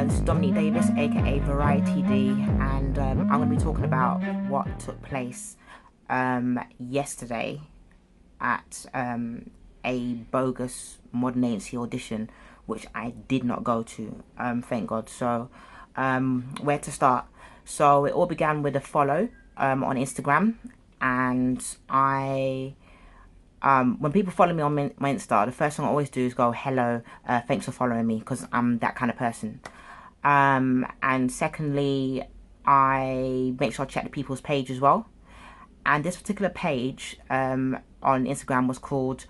this is Dominique Davis, aka Variety D, and I'm going to be talking about what took place yesterday at a Bogus Modelling Agency audition, which I did not go to, thank God. So, where to start? So, it all began with a follow on Instagram, and when people follow me on my Insta, the first thing I always do is go, hello, thanks for following me, because I'm that kind of person. And secondly, I make sure I check the people's page as well. And this particular page on Instagram was called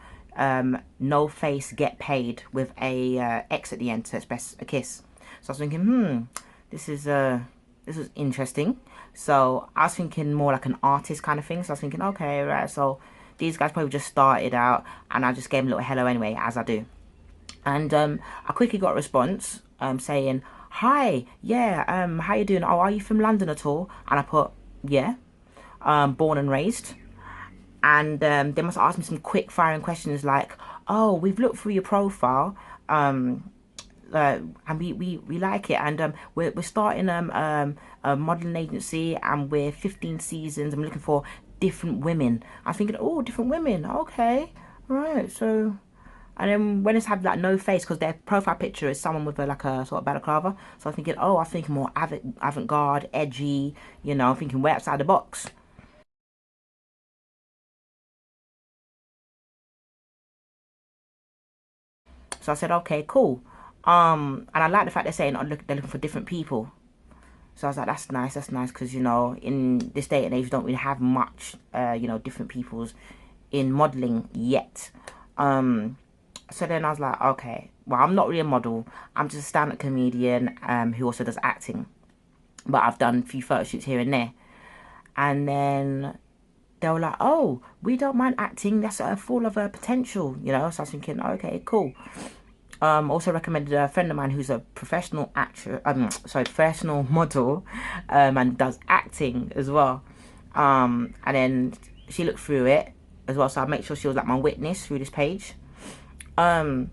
No Face Get Paid, with a X at the end to express a kiss. So I was thinking, this was interesting. So I was thinking more like an artist kind of thing. So I was thinking, okay, right, so these guys probably just started out, and I just gave them a little hello anyway, as I do. And I quickly got a response saying, hi, yeah, how you doing? Oh, are you from London at all? And I put, yeah, born and raised. And they must ask me some quick firing questions like, oh, we've looked through your profile, and we like it, and we're starting a modelling agency, and we're 15 seasons, and we're looking for different women. I'm thinking, oh, different women, okay, right. So, and then when it's had like no face, because their profile picture is someone with like a sort of balaclava, so I'm thinking, oh, I think more avant-garde, edgy, you know, I'm thinking way outside the box. So I said, okay, cool. And I like the fact they're saying, oh, look, they're looking for different people. So I was like, that's nice, because, you know, in this day and age, you don't really have much, you know, different peoples in modelling yet. So then I was like, okay, well, I'm not really a model. I'm just a stand-up comedian who also does acting. But I've done a few photo shoots here and there. And then they were like, oh, we don't mind acting. That's full of potential, you know. So I was thinking, okay, cool. Also recommended a friend of mine who's a professional actor, professional model, and does acting as well. And then she looked through it as well, so I make sure she was like my witness through this page. And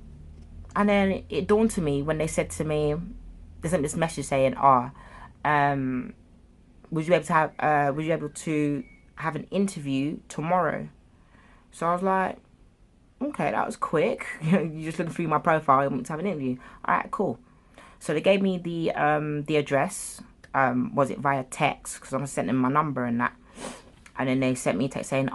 then it dawned to me when they said to me, they sent this message saying, would you be able to have an interview tomorrow? So I was like, okay, that was quick. You're just looking through my profile, you want to have an interview. All right, cool. So they gave me the address. Was it via text? Because I sent them my number and that. And then they sent me a text saying,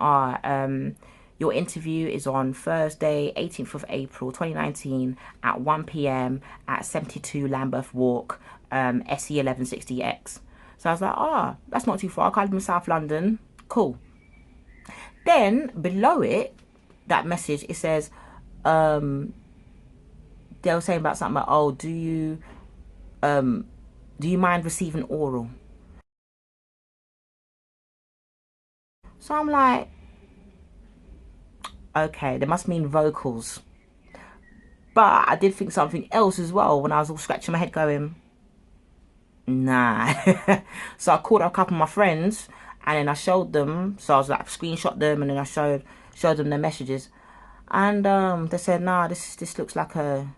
your interview is on Thursday, 18th of April, 2019 at 1 p.m. at 72 Lambeth Walk, SE 1160X. So I was like, that's not too far. I live in South London. Cool. Then below it, that message, it says, they were saying about something like, oh, do you mind receiving oral? So I'm like, okay, they must mean vocals. But I did think something else as well when I was all scratching my head going, nah. So I called up a couple of my friends, and then I showed them. So I was like, screenshot them, and then I showed them their messages. And they said, nah, this looks like a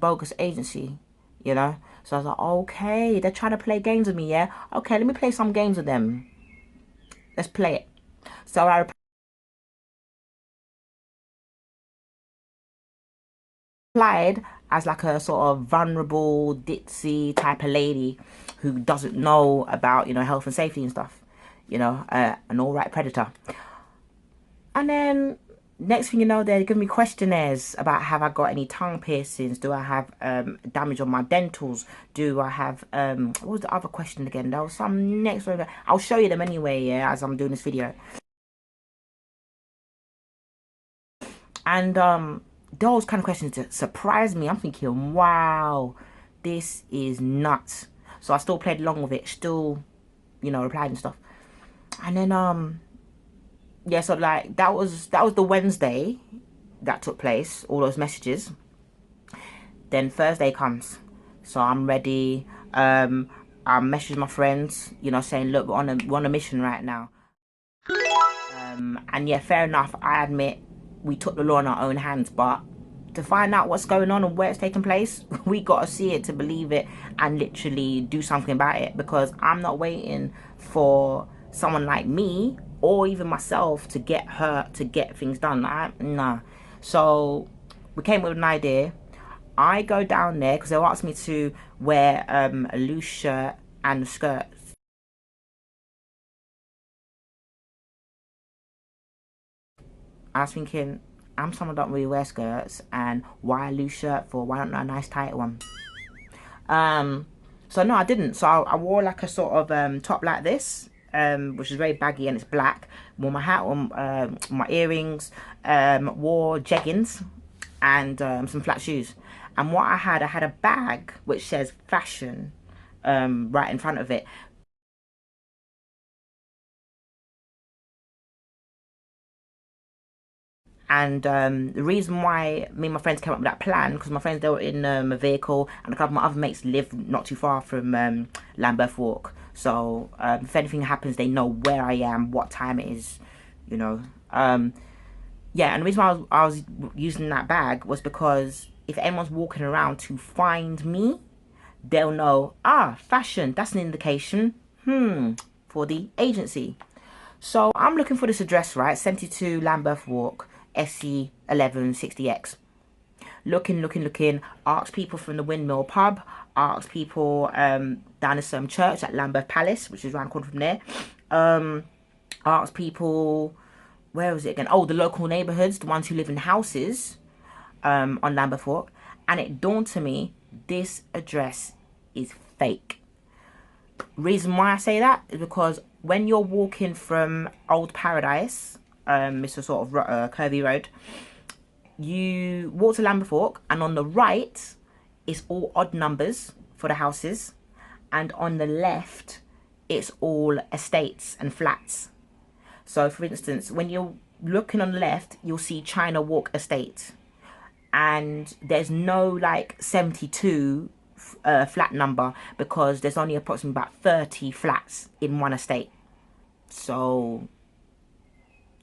bogus agency, you know. So I was like, okay, they're trying to play games with me, yeah. Okay, let me play some games with them. Let's play it. So I replied as like a sort of vulnerable, ditzy type of lady who doesn't know about, you know, health and safety and stuff, you know, an all right predator. And then next thing you know, they're giving me questionnaires about, have I got any tongue piercings? Do I have damage on my dentals? Do I have what was the other question again? There was some next one. I'll show you them anyway, yeah, as I'm doing this video. And those kind of questions that surprised me. I'm thinking, wow, this is nuts. So I still played along with it, still, you know, replied and stuff. And then yeah, so like that was the Wednesday that took place, all those messages. Then Thursday comes, so I'm ready. I message my friends, you know, saying, look, we're on a mission right now. And yeah, fair enough, I admit we took the law in our own hands, but to find out what's going on and where it's taking place. We got to see it to believe it and literally do something about it, because I'm not waiting for someone like me or even myself to get hurt to get things done. Nah. So we came with an idea. I go down there because they asked me to wear a loose shirt and a skirt. I was thinking, I'm someone that don't really wear skirts, and why a loose shirt for? Why not a nice tight one? So no, I didn't. So I wore like a sort of top like this, which is very baggy and it's black. Wore my hat on, my earrings, wore jeggings, and some flat shoes. And what I had a bag which says fashion right in front of it. And the reason why me and my friends came up with that plan, because my friends, they were in a vehicle, and a couple of my other mates live not too far from Lambeth Walk. So if anything happens, they know where I am, what time it is, you know. Yeah, and the reason why I was using that bag was because if anyone's walking around to find me, they'll know, fashion, that's an indication, for the agency. So I'm looking for this address, right? 72 Lambeth Walk, SE 1160X. Looking. Asked people from the Windmill pub. Asked people down at some church at Lambeth Palace, which is around the corner from there. Asked people, where was it again? Oh, the local neighbourhoods, the ones who live in houses on Lambeth Walk. And it dawned to me, this address is fake. Reason why I say that is because when you're walking from Old Paradise, it's a sort of curvy road, you walk to Lambeth Walk, and on the right it's all odd numbers for the houses, and on the left it's all estates and flats. So for instance, when you're looking on the left, you'll see China Walk Estate, and there's no like 72 flat number, because there's only approximately about 30 flats in one estate. So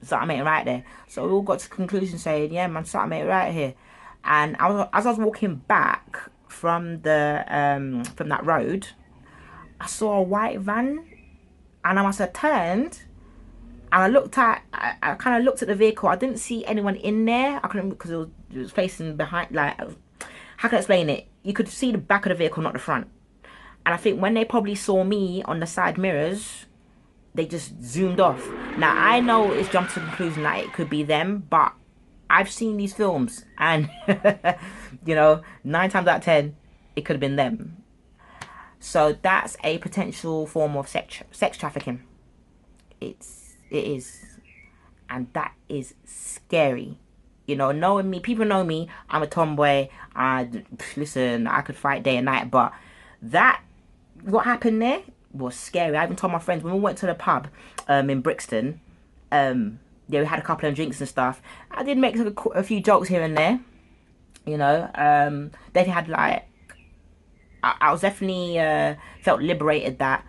something ain't right there. So we all got to the conclusion saying, yeah man, something ain't right here. And as I was walking back from that road, I saw a white van, and I must have turned, and I kind of looked at the vehicle. I didn't see anyone in there. I couldn't, because it was facing behind, like, how can I explain it? You could see the back of the vehicle, not the front. And I think when they probably saw me on the side mirrors, they just zoomed off. Now, I know it's jumped to the conclusion that it could be them, but I've seen these films, and, you know, 9 times out of 10, it could have been them. So that's a potential form of sex trafficking. It is. And that is scary. You know, knowing me, people know me, I'm a tomboy. Listen, I could fight day and night, but what happened there was scary. I even told my friends when we went to the pub in Brixton, yeah, we had a couple of drinks and stuff. I did make a few jokes here and there, you know. They had like, I was definitely felt liberated that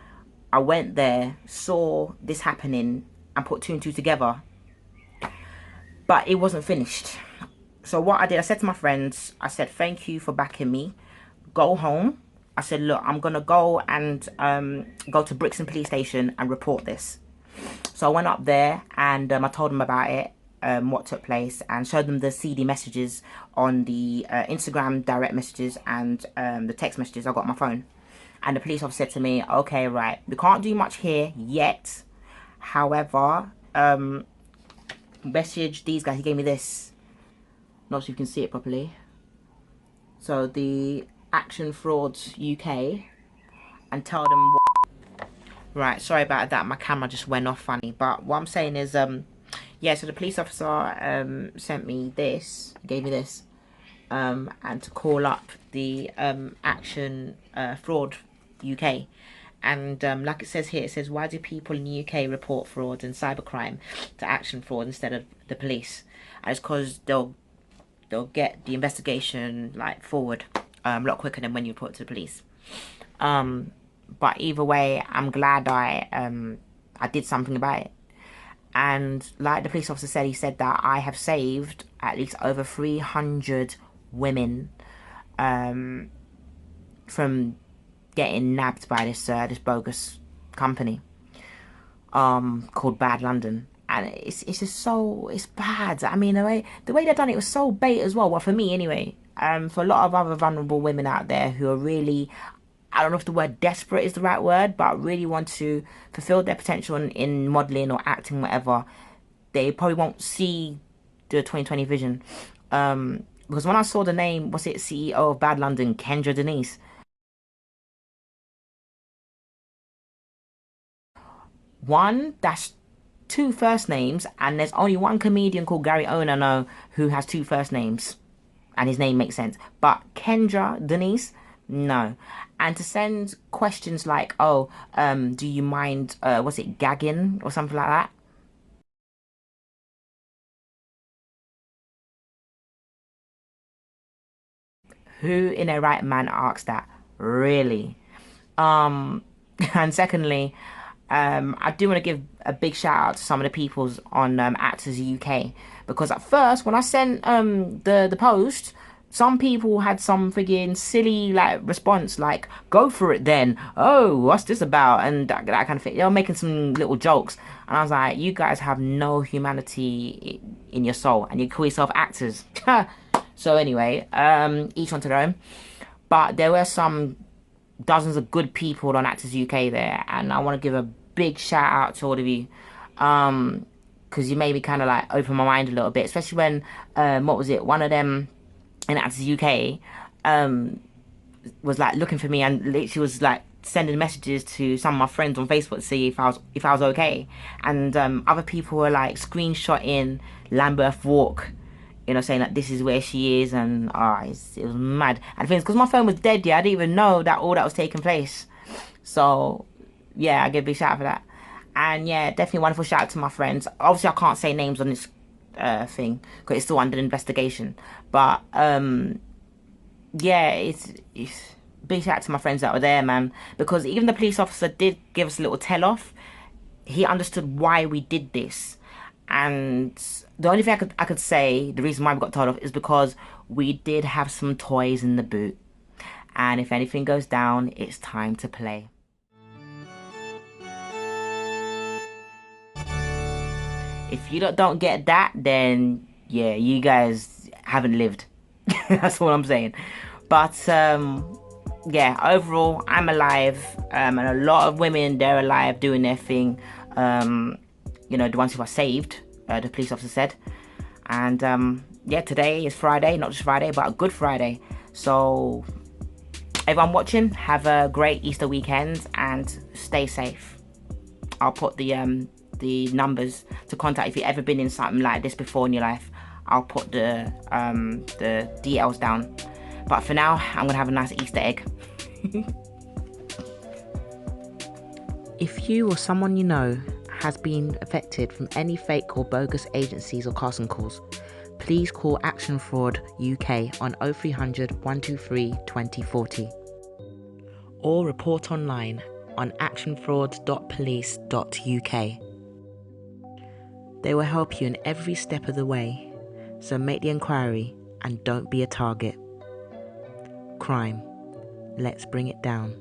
I went there, saw this happening, and put 2 and 2 together. But it wasn't finished. So what I did, I said to my friends, I said, thank you for backing me. Go home. I said, look, I'm going to go and go to Brixton Police Station and report this. So I went up there, and I told them about it, what took place, and showed them the CD messages on the Instagram direct messages and the text messages I got on my phone. And the police officer said to me, okay, right, we can't do much here yet. However, message these guys. He gave me this. Not sure if you can see it properly. So the Action Frauds UK, and tell them what... Right, sorry about that. My camera just went off funny. But what I'm saying is, yeah, so the police officer sent me this, gave me this, and to call up the Action Fraud UK. And like it says here, it says, why do people in the UK report fraud and cybercrime to Action Fraud instead of the police? And it's because they'll get the investigation like forward a lot quicker than when you report to the police. But either way, I'm glad I did something about it. And like the police officer said, he said that I have saved at least over 300 women from getting nabbed by this bogus company called Bad London. And it's just so, it's bad. I mean, the way they've done it was so bait as well. Well, for me anyway. For a lot of other vulnerable women out there who are really, I don't know if the word desperate is the right word, but really want to fulfill their potential in modeling or acting, whatever, they probably won't see the 2020 vision. Because when I saw the name, was it CEO of Bad London, Kendra Denise? One, that's two first names, and there's only one comedian called Gary Owen I know who has two first names, and his name makes sense. But Kendra Denise, no. And to send questions like, "Oh, do you mind? Was it gagging or something like that?" Who in their right mind asks that? Really? Um, and secondly, I do want to give a big shout out to some of the peoples on Actors UK, because at first when I sent the post, some people had some friggin' silly like response like, "Go for it then. Oh, what's this about?" and that kind of thing. They were making some little jokes, and I was like, "You guys have no humanity in your soul, and you call yourself actors." So anyway, each one to their own. But there were some dozens of good people on Actors UK there, and I want to give a big shout out to all of you, because you made me kind of like open my mind a little bit, especially when what was it? One of them in Actors UK was like looking for me and literally was like sending messages to some of my friends on Facebook to see if I was okay, and other people were like screenshotting Lambeth Walk, saying that this is where she is, and it was mad. And things because my phone was dead, yeah, I didn't even know that all that was taking place. So yeah, I give a big shout out for that. And yeah, definitely a wonderful shout out to my friends. Obviously, I can't say names on this thing because it's still under investigation. But yeah, it's big shout out to my friends that were there, man. Because even the police officer did give us a little tell off. He understood why we did this, and the only thing I could say the reason why we got told off is because we did have some toys in the boot, and if anything goes down, it's time to play. If you don't get that, then yeah, you guys haven't lived. That's all I'm saying. But yeah, overall, I'm alive, and a lot of women, they're alive doing their thing. The ones who are saved, the police officer said. And yeah, today is Friday, not just Friday, but a good Friday. So everyone watching, have a great Easter weekend and stay safe. I'll put the numbers to contact if you've ever been in something like this before in your life. I'll put the details down. But for now, I'm gonna have a nice Easter egg. If you or someone you know has been affected from any fake or bogus agencies or casting calls, please call Action Fraud UK on 0300 123 2040 or report online on actionfraud.police.uk. They will help you in every step of the way, so make the inquiry and don't be a target. Crime, let's bring it down.